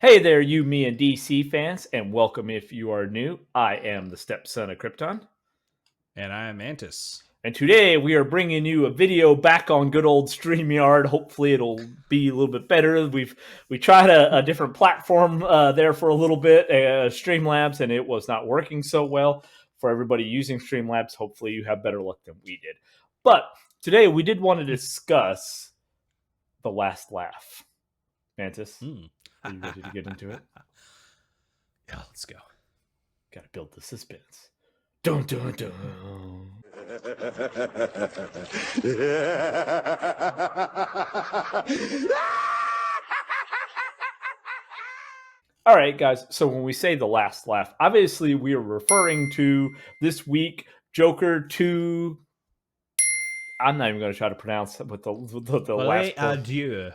Hey there, you, me, and DC fans, and welcome if you are new. I am the stepson of Krypton, And I am Mantis. and today we are bringing you a video back on good old StreamYard. Hopefully, it'll be a little bit better. We tried a different platform there for a little bit, Streamlabs, and it was not working so well. For everybody using Streamlabs, hopefully you have better luck than we did. But today we did want to discuss the last laugh. Mantis, are you ready to get into it? Yeah, let's go. Gotta build the suspense. Dun dun dun. All right, guys. So when we say the last laugh, obviously we are referring to this week Joker 2. I'm not even going to try to pronounce it with the last Folie part. adieu.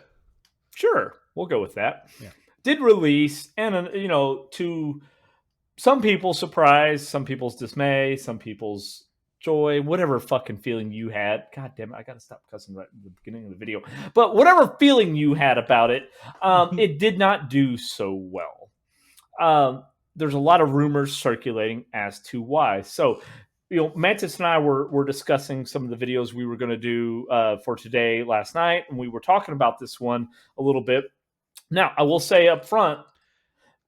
Sure, we'll go with that. Yeah. Did release, and to some people's surprise, some people's dismay, some people's joy, whatever fucking feeling you had. God damn it, I gotta stop cussing right at the beginning of the video. But whatever feeling you had about it, it did not do so well. There's a lot of rumors circulating as to why. So, Mantis and I were discussing some of the videos we were going to do for today last night, and we were talking about this one a little bit. Now, I will say up front,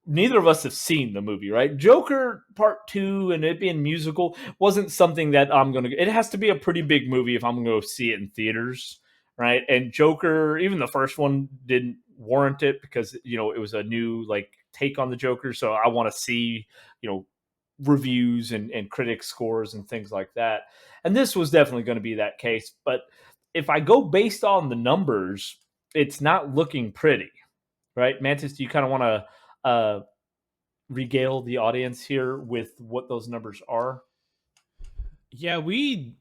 neither of us have seen the movie, right? Joker Part 2 and it being musical wasn't something that I'm going to... It has to be a pretty big movie if I'm going to go see it in theaters, right? And Joker, even the first one, didn't warrant it because, it was a new, take on the Joker. So I want to see, reviews and critic scores and things like that. And this was definitely going to be that case. But if I go based on the numbers, it's not looking pretty, right? Mantis, do you kind of want to regale the audience here with what those numbers are? Yeah, and we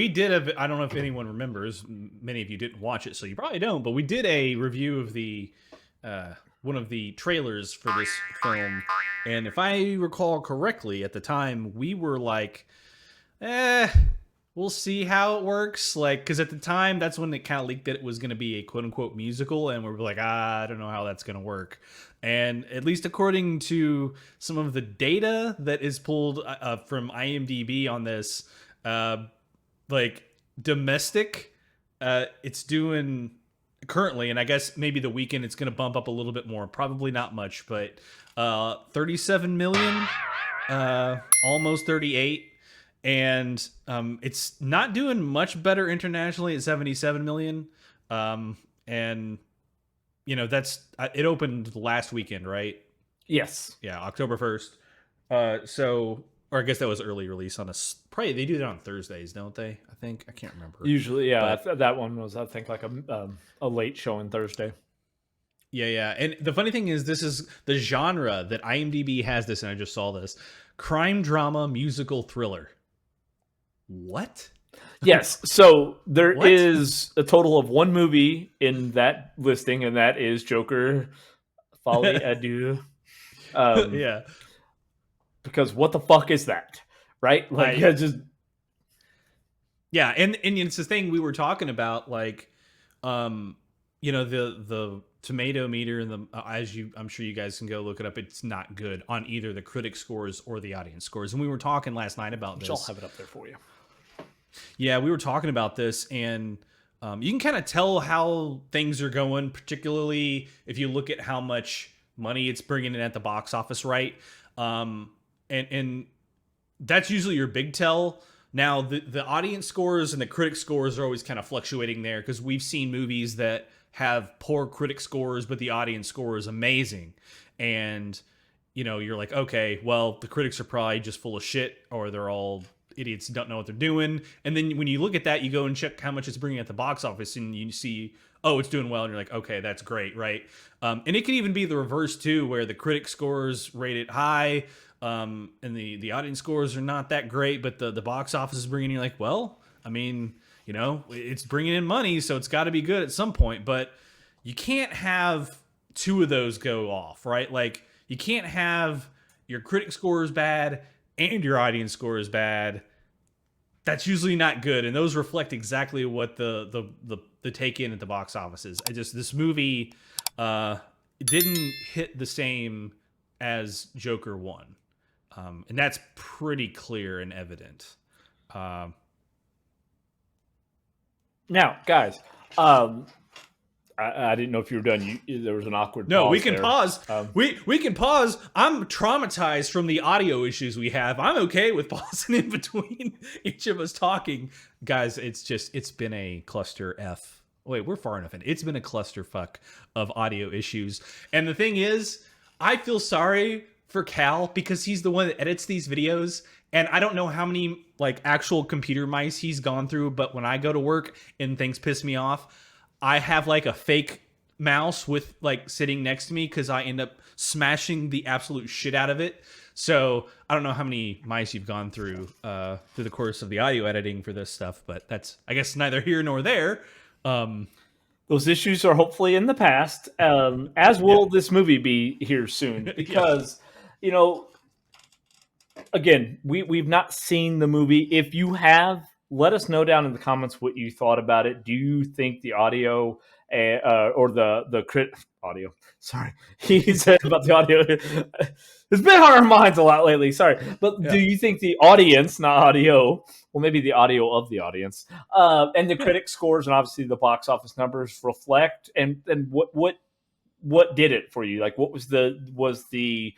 did I don't know if anyone remembers. Many of you didn't watch it, so you probably don't. But we did a review of the one of the trailers for this film, and if I recall correctly, at the time we were like, we'll see how it works. Because at the time, that's when it kind of leaked that it was going to be a quote unquote musical. And we were like, I don't know how that's going to work. And at least according to some of the data that is pulled from IMDb on this, domestic, it's doing currently, and I guess maybe the weekend it's going to bump up a little bit more. Probably not much, but 37 million, almost 38. And it's not doing much better internationally at 77 million. And that's it opened last weekend, right? Yes. Yeah, October 1st. Or I guess that was early release on probably they do that on Thursdays, don't they? I can't remember. Usually, yeah. That one was, I think, like a late showing Thursday. Yeah. And the funny thing is, this is the genre that IMDb has this, and I just saw this: crime drama musical thriller. What? Yes. So there is a total of one movie in that listing, and that is Joker Folie Adieu. Yeah. Because what the fuck is that? Right? Yeah, and it's the thing we were talking about, the tomato meter and the I'm sure you guys can go look it up. It's not good on either the critic scores or the audience scores. And we were talking last night about this. I'll have it up there for you. Yeah, we were talking about this, and you can kind of tell how things are going, particularly if you look at how much money it's bringing in at the box office, right? And that's usually your big tell. Now, the audience scores and the critic scores are always kind of fluctuating there because we've seen movies that have poor critic scores, but the audience score is amazing. And, you're like, okay, well, the critics are probably just full of shit, or they're all idiots who don't know what they're doing. And then when you look at that, you go and check how much it's bringing at the box office, and you see, oh, it's doing well, and you're like, okay, that's great, right? And it can even be the reverse too, where the critic scores rate it high, and the audience scores are not that great, but the box office is bringing. You're like, well, I mean, it's bringing in money, so it's got to be good at some point. But you can't have two of those go off, right? Like, you can't have your critic score is bad and your audience score is bad. That's usually not good, and those reflect exactly what the take in at the box office is. This movie didn't hit the same as Joker 1. And that's pretty clear and evident. Now, guys, I didn't know if you were done. There was an awkward No, pause we can there. pause. We can pause. I'm traumatized from the audio issues we have. I'm okay with pausing in between each of us talking. Guys, it's been a cluster F. Wait, we're far enough in. It's been a clusterfuck of audio issues. And the thing is, I feel sorry for Cal because he's the one that edits these videos. And I don't know how many like actual computer mice he's gone through, but when I go to work and things piss me off, I have like a fake mouse with like sitting next to me because I end up smashing the absolute shit out of it. So I don't know how many mice you've gone through the course of the audio editing for this stuff, but that's, I guess, neither here nor there. Those issues are hopefully in the past, as will this movie be here soon. Because, you know, again, we've not seen the movie. If you have, let us know down in the comments what you thought about it. Do you think the audio or the crit audio? Sorry, he said about the audio. It's been on our minds a lot lately. Sorry, but do you think the audience, not audio, well, maybe the audio of the audience, and the critic scores and obviously the box office numbers reflect, and what did it for you? Like, what was the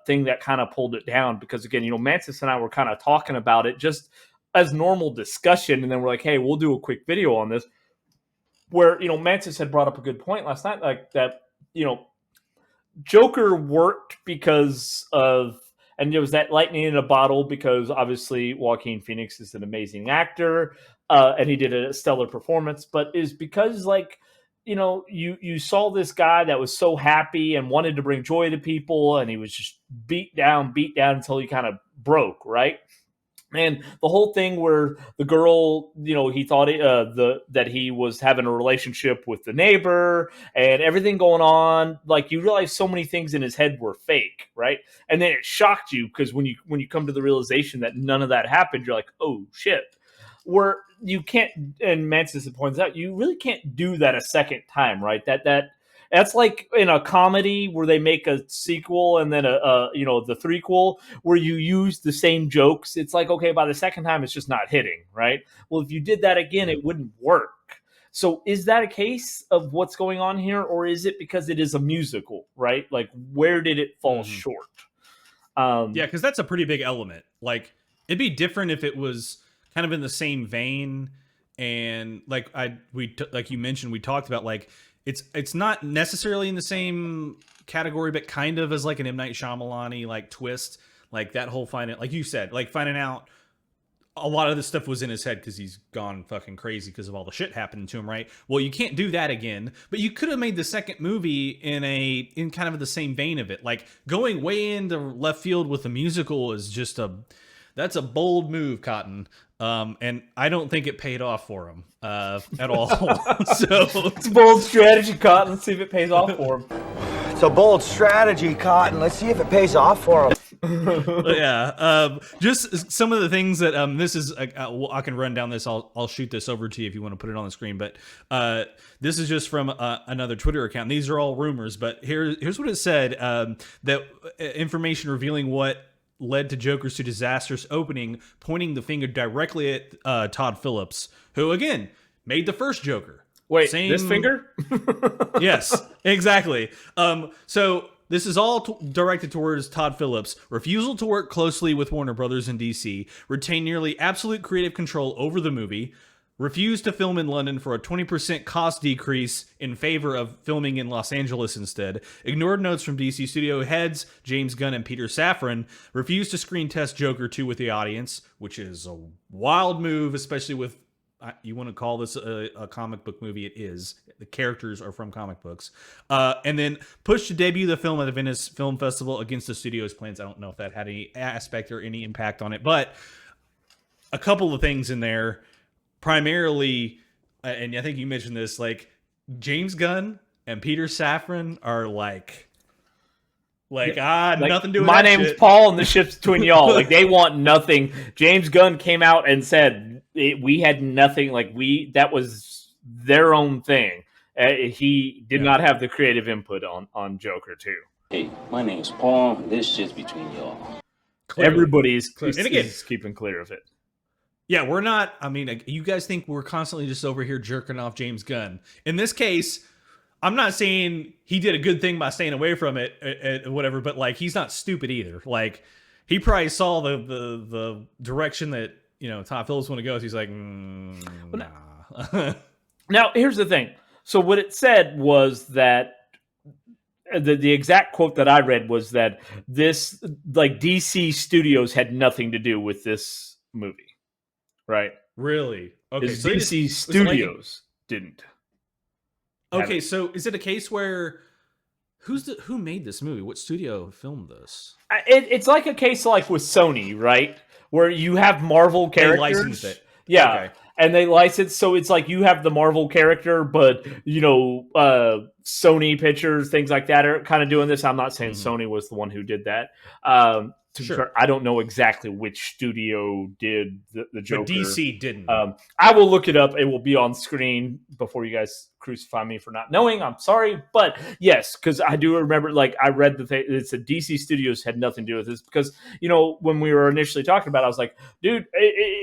thing that kind of pulled it down? Because again, you know, Mantis and I were kind of talking about it just as normal discussion, and then we're like, hey, we'll do a quick video on this. Where, you know, Mantis had brought up a good point last night, like that, you know, Joker worked because of, and there was that lightning in a bottle because obviously Joaquin Phoenix is an amazing actor, and he did a stellar performance, but is because like, you know, you saw this guy that was so happy and wanted to bring joy to people, and he was just beat down until he kind of broke, right? And the whole thing where the girl, you know, he thought that he was having a relationship with the neighbor and everything going on, like you realize so many things in his head were fake, right? And then it shocked you because when you come to the realization that none of that happened, you're like, oh shit. Where you can't, and Manson points out, you really can't do that a second time, right? That's like in a comedy where they make a sequel and then you know, the threequel where you use the same jokes. It's like, okay, by the second time, it's just not hitting, right? Well, if you did that again, it wouldn't work. So is that a case of what's going on here, or is it because it is a musical, right? Like, where did it fall short? Yeah, because that's a pretty big element. Like, it'd be different if it was kind of in the same vein, and like like you mentioned, we talked about like it's not necessarily in the same category, but kind of as like an M. Night Shyamalan-y like twist, like that whole finding, like you said, like finding out a lot of this stuff was in his head because he's gone fucking crazy because of all the shit happening to him, right? Well, you can't do that again, but you could have made the second movie in kind of the same vein of it. Like going way into left field with the musical is just that's a bold move, Cotton. And I don't think it paid off for him at all. So it's a bold strategy, Cotton. Let's see if it pays off for him. It's a bold strategy, Cotton. Let's see if it pays off for him. Yeah. Just some of the things that this is. I can run down this. I'll shoot this over to you if you want to put it on the screen. But this is just from another Twitter account. These are all rumors, but here's what it said. That information revealing what led to Joker's 2 disastrous opening, pointing the finger directly at Todd Phillips, who again made the first Joker. Wait, this finger? Yes, exactly. So this is all directed towards Todd Phillips' refusal to work closely with Warner Brothers in DC, retain nearly absolute creative control over the movie, refused to film in London for a 20% cost decrease in favor of filming in Los Angeles instead, ignored notes from DC studio heads James Gunn and Peter Safran, refused to screen test Joker 2 with the audience, which is a wild move, especially with, you want to call this a comic book movie, it is. The characters are from comic books. And then pushed to debut the film at the Venice Film Festival against the studio's plans. I don't know if that had any aspect or any impact on it, but a couple of things in there. Primarily, and I think you mentioned this, like James Gunn and Peter Safran are like nothing doing. My that name's shit. Paul, and the ship's between y'all. Like they want nothing. James Gunn came out and said we had nothing. Like that was their own thing, He did not have the creative input on Joker 2. Hey, my name's Paul. This shit's between y'all. Clearly. Everybody's And again, is keeping clear of it. yeah, we're not. I mean, you guys think we're constantly just over here jerking off James Gunn. In this case, I'm not saying he did a good thing by staying away from it, whatever. But like, he's not stupid either. Like, he probably saw the direction that Todd Phillips want to go. So he's like, nah. Now, here's the thing. So what it said was that the exact quote that I read was that this, like, DC Studios had nothing to do with this movie, right? Really? Okay, Because so DC Studios didn't. Okay, so is it a case where who made this movie? What studio filmed this? It's like a case like with Sony, right? Where you have Marvel characters. They licensed it. Yeah. Okay. And they license, so it's like you have the Marvel character, but Sony Pictures, things like that are kind of doing this. I'm not saying Sony was the one who did that. Sure. I don't know exactly which studio did the Joker. But DC didn't. I will look it up. It will be on screen before you guys crucify me for not knowing. I'm sorry. But yes, because I do remember, like, I read the thing. It's a DC Studios had nothing to do with this because, when we were initially talking about it, I was like, dude,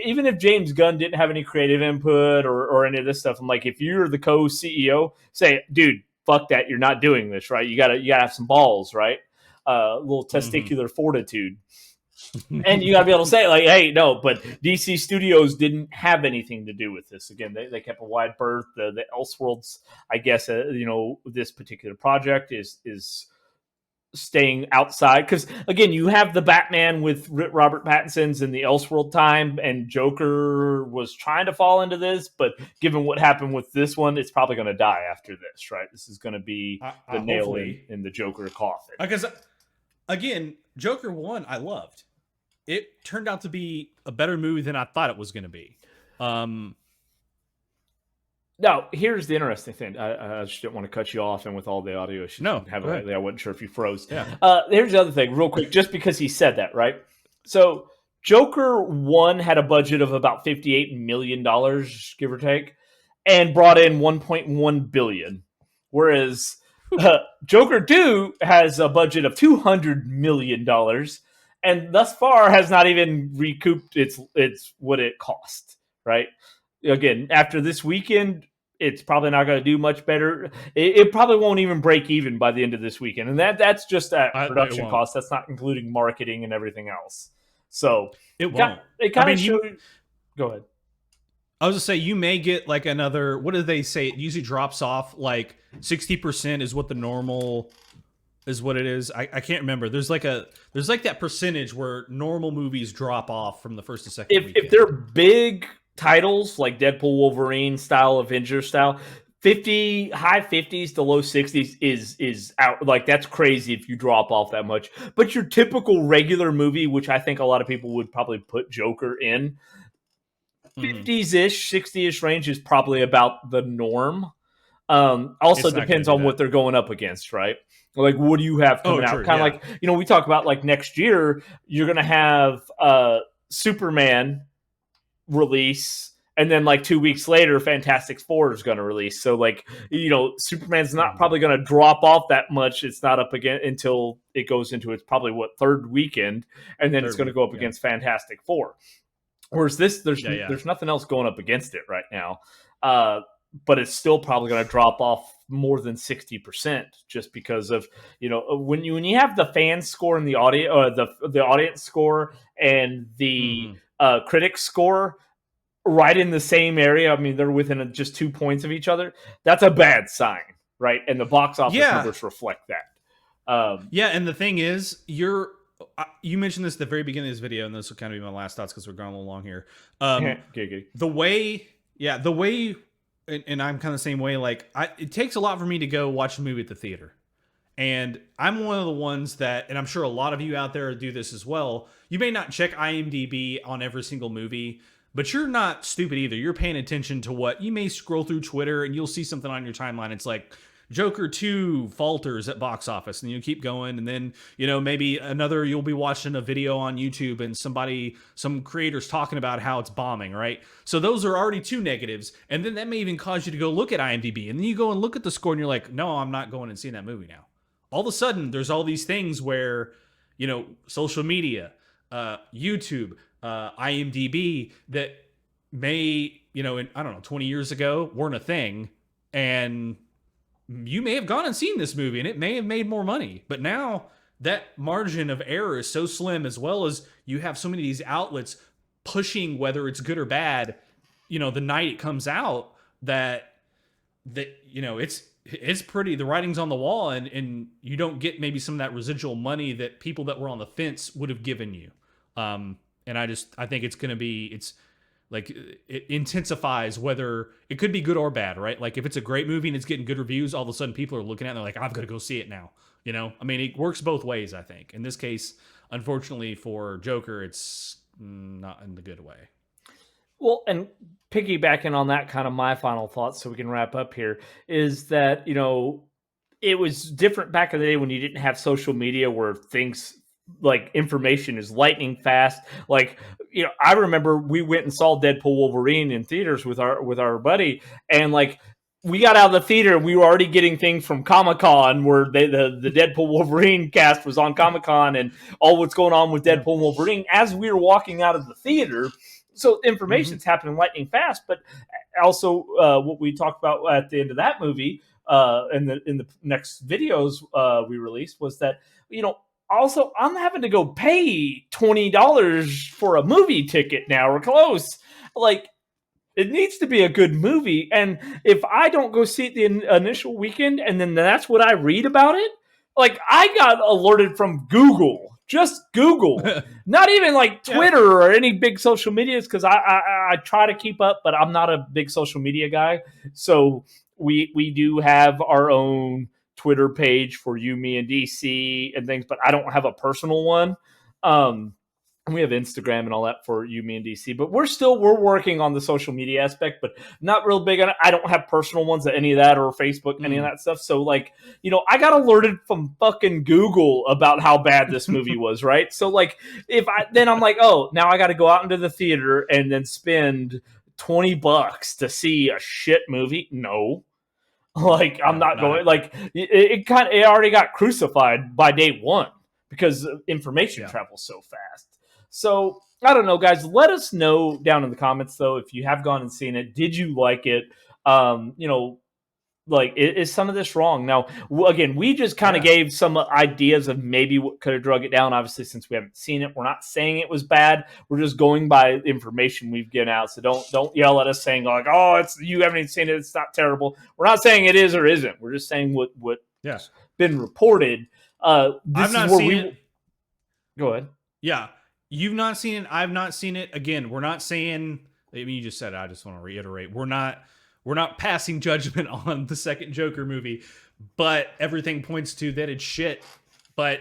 even if James Gunn didn't have any creative input or any of this stuff, I'm like, if you're the co-CEO, say, dude, fuck that. You're not doing this, right? You gotta have some balls, right? A little testicular fortitude. And you got to be able to say, like, hey, no, but DC Studios didn't have anything to do with this. Again, they kept a wide berth. The Elseworlds, I guess, this particular project is staying outside. Because, again, you have the Batman with Robert Pattinson's in the Elseworld time, and Joker was trying to fall into this. But given what happened with this one, it's probably going to die after this, right? This is going to be the nail in the Joker coffin. Because, again, Joker 1, I loved. It turned out to be a better movie than I thought it was going to be. Now, here's the interesting thing. I just didn't want to cut you off, and with all the audio issues lately, I wasn't sure if you froze. Yeah. Here's the other thing, real quick, just because he said that, right? So, Joker 1 had a budget of about $58 million, give or take, and brought in $1.1 billion. Whereas Joker 2 has a budget of $200 million, and thus far has not even recouped its what it cost, right? Again, after this weekend, it's probably not going to do much better. It probably won't even break even by the end of this weekend, and that's just at production cost. That's not including marketing and everything else. So it won't. It kind of showed. Go ahead. I was to say, you may get like another. What do they say? It usually drops off like 60% is what the normal. Is what it is. I can't remember. There's like that percentage where normal movies drop off from the first to second weekend. If they're big titles like Deadpool, Wolverine style, Avengers style, high 50s to low 60s is out. Like, that's crazy if you drop off that much. But your typical regular movie, which I think a lot of people would probably put Joker in, 50s-ish, 60-ish range is probably about the norm. Also depends on what they're going up against, right? Like, what do you have coming out? Kind of like, we talk about, like, next year, you're going to have Superman release, and then, like, 2 weeks later, Fantastic Four is going to release. So, like, Superman's not probably going to drop off that much. It's not up again until it goes into its probably, third weekend, and then it's going to go up against Fantastic Four. Whereas this, there's nothing else going up against it right now. But it's still probably going to drop off more than 60% just because of, when you have the fan score and the audience score and the critic score right in the same area. I mean, they're within just 2 points of each other. That's a bad sign, right? And the box office numbers reflect that. And the thing is, you mentioned this at the very beginning of this video, and this will kind of be my last thoughts because we're going a little long here. The way, and I'm kind of the same way. Like, it takes a lot for me to go watch a movie at the theater. And I'm one of the ones that, and I'm sure a lot of you out there do this as well. You may not check IMDb on every single movie, but you're not stupid either. You're paying attention to what you may scroll through Twitter and you'll see something on your timeline. It's like, Joker 2 falters at box office, and you keep going, and then, maybe you'll be watching a video on YouTube and some creators talking about how it's bombing, right? So those are already two negatives, and then that may even cause you to go look at IMDb, and then you go and look at the score, and you're like, no, I'm not going and seeing that movie now. All of a sudden, there's all these things where, social media, YouTube, IMDb, that may, I don't know, 20 years ago weren't a thing, and you may have gone and seen this movie and it may have made more money, but now that margin of error is so slim, as well as you have so many of these outlets pushing whether it's good or bad, the night it comes out, that it's pretty, the writing's on the wall, and you don't get maybe some of that residual money that people that were on the fence would have given you. And I think it's like, it intensifies whether it could be good or bad, right? Like, if it's a great movie and it's getting good reviews, all of a sudden people are looking at it and they're like, I've got to go see it now. I mean, it works both ways, I think. In this case, unfortunately for Joker, it's not in the good way. Well, and piggybacking on that, kind of my final thoughts, so we can wrap up here, is that, it was different back in the day when you didn't have social media, where things like information is lightning fast. Like, I remember we went and saw Deadpool Wolverine in theaters with our buddy, and like, we got out of the theater and we were already getting things from Comic-Con, where the Deadpool Wolverine cast was on Comic-Con, and all what's going on with Deadpool and Wolverine as we were walking out of the theater. So information's happening lightning fast. But also, what we talked about at the end of that movie, in the next videos we released, was that, also, I'm having to go pay $20 for a movie ticket now, or close. Like, it needs to be a good movie. And if I don't go see it the initial weekend, and then that's what I read about it, like, I got alerted from Google, just Google, not even like Twitter or any big social medias, because I try to keep up, but I'm not a big social media guy. So we do have our own Twitter page for you, me, and DC and things, but I don't have a personal one. We have Instagram and all that for you, me, and DC, but we're working on the social media aspect, but not real big on it. I don't have personal ones, any of that, or Facebook, any of that stuff. So, like, I got alerted from fucking Google about how bad this movie was, right? So, like, I'm like, oh, now I got to go out into the theater and then spend $20 to see a shit movie. No. Like, I'm not going. Like, it already got crucified by day one, because information travels so fast. So, I don't know, guys. Let us know down in the comments, though, if you have gone and seen it. Did you like it? Like, is some of this wrong? Now, again, we just kind of gave some ideas of maybe what could have drug it down. Obviously, since we haven't seen it, we're not saying it was bad. We're just going by information we've given out. So don't yell at us saying, like, oh, you haven't even seen it, it's not terrible. We're not saying it is or isn't. We're just saying what's been reported. I've not seen it. Go ahead. Yeah. You've not seen it. I've not seen it. Again, we're not saying, I mean, you just said it. I just want to reiterate. We're not passing judgment on the second Joker movie, but everything points to that it's shit. But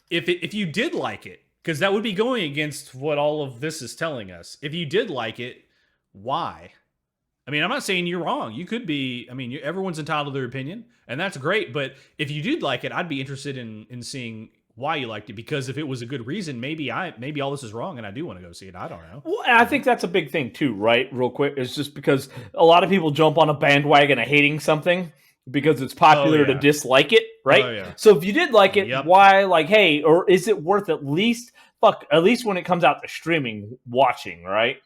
if you did like it, because that would be going against what all of this is telling us. If you did like it, why? I mean, I'm not saying you're wrong. You could be. I mean, everyone's entitled to their opinion, and that's great. But if you did like it, I'd be interested in seeing why you liked it, because if it was a good reason, maybe all this is wrong and I do want to go see it. I don't know. Well, I think that's a big thing too, right? Real quick, it's just because a lot of people jump on a bandwagon of hating something because it's popular to dislike it, right? Oh, yeah. So if you did like it, why, like, hey, or is it worth at least when it comes out to streaming, watching, right?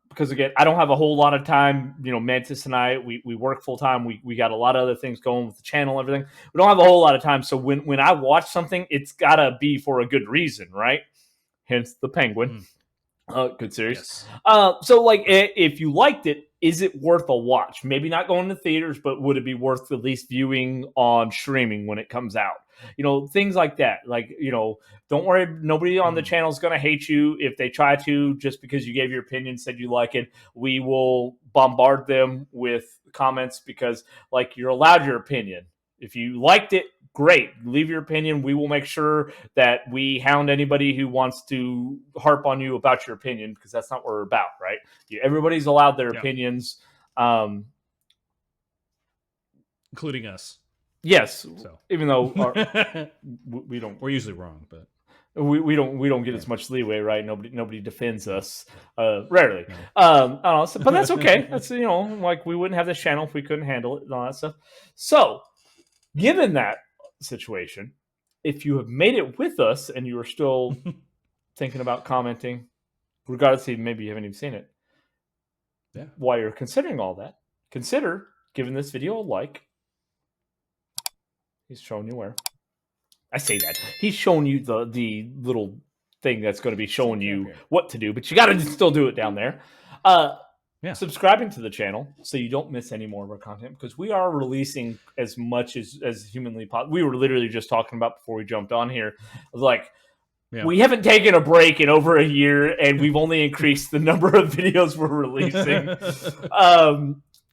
Because again, I don't have a whole lot of time. Mantis and I, we work full time. We got a lot of other things going with the channel and everything. We don't have a whole lot of time. So when I watch something, it's gotta be for a good reason, right? Hence the Penguin. Good series. Yes. So like, if you liked it, is it worth a watch? Maybe not going to theaters, but would it be worth at least viewing on streaming when it comes out? Things like that. Like, don't worry. Nobody on the channel is going to hate you if they try to, just because you gave your opinion, said you like it. We will bombard them with comments because, like, you're allowed your opinion. If you liked it, great. Leave your opinion. We will make sure that we hound anybody who wants to harp on you about your opinion, because that's not what we're about, right? Everybody's allowed their opinions. including us. Yes, So even though we don't, we're usually wrong, but we don't get as much leeway, right? Nobody defends us, rarely. No. I don't know, but that's okay. That's like we wouldn't have this channel if we couldn't handle it and all that stuff. So, given that situation, if you have made it with us and you are still thinking about commenting, regardless of maybe you haven't even seen it, yeah, while you're considering all that, consider giving this video a like. He's showing you where. I say that. He's showing you the little thing that's going to be showing you what to do, but you got to still do it down there. Subscribing to the channel so you don't miss any more of our content, because we are releasing as much as humanly possible. We were literally just talking about before we jumped on here, like, we haven't taken a break in over a year, and we've only increased the number of videos we're releasing.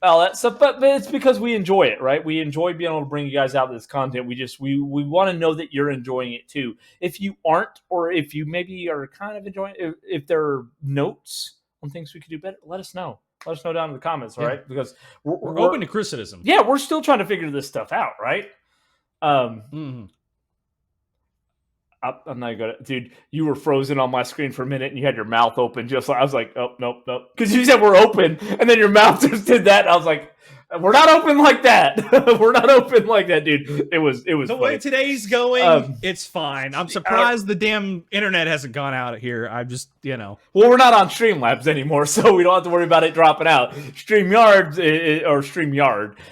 All that stuff, but it's because we enjoy it, right? We enjoy being able to bring you guys out this content. We want to know that you're enjoying it too. If you aren't, or if you maybe are kind of enjoying it, if there are notes on things we could do better, let us know. Let us know down in the comments, all right? Because we're open to criticism. Yeah, we're still trying to figure this stuff out, right? I'm not gonna, dude. You were frozen on my screen for a minute, and you had your mouth open, just like I was like, "Oh, nope," because you said we're open, and then your mouth just did that. And I was like, "We're not open like that. We're not open like that, dude." It was the funny. Way today's going. It's fine. I'm surprised the damn internet hasn't gone out here. I'm just, Well, we're not on Streamlabs anymore, so we don't have to worry about it dropping out. StreamYard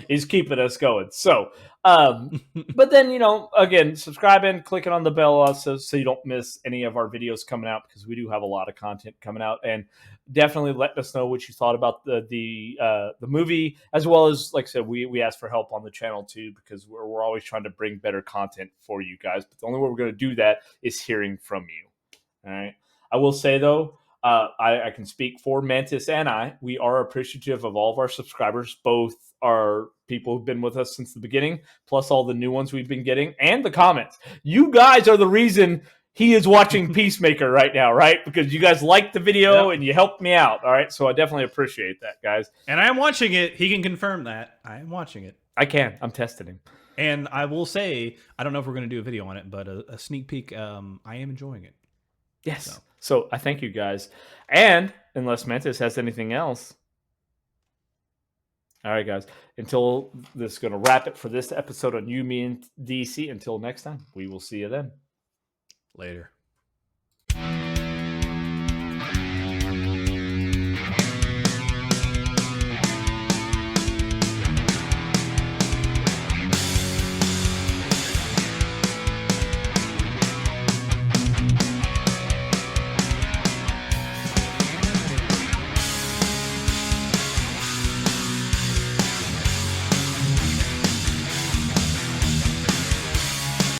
is keeping us going. So. But then, again, subscribing, clicking on the bell also so you don't miss any of our videos coming out, because we do have a lot of content coming out, and definitely let us know what you thought about the movie, as well as, like I said, we asked for help on the channel too, because we're always trying to bring better content for you guys. But the only way we're going to do that is hearing from you. All right. I will say though, I can speak for Mantis and I. We are appreciative of all of our subscribers, both our people who've been with us since the beginning, plus all the new ones we've been getting, and the comments. You guys are the reason he is watching Peacemaker right now, right? Because you guys liked the video and you helped me out, all right? So I definitely appreciate that, guys. And I am watching it. He can confirm that. I am watching it. I can. I'm testing him. And I will say, I don't know if we're going to do a video on it, but a sneak peek, I am enjoying it. Yes. So I thank you guys. And unless Mantis has anything else. All right, guys. Until this is going to wrap it for this episode on You, Me, and DC. Until next time, we will see you then. Later.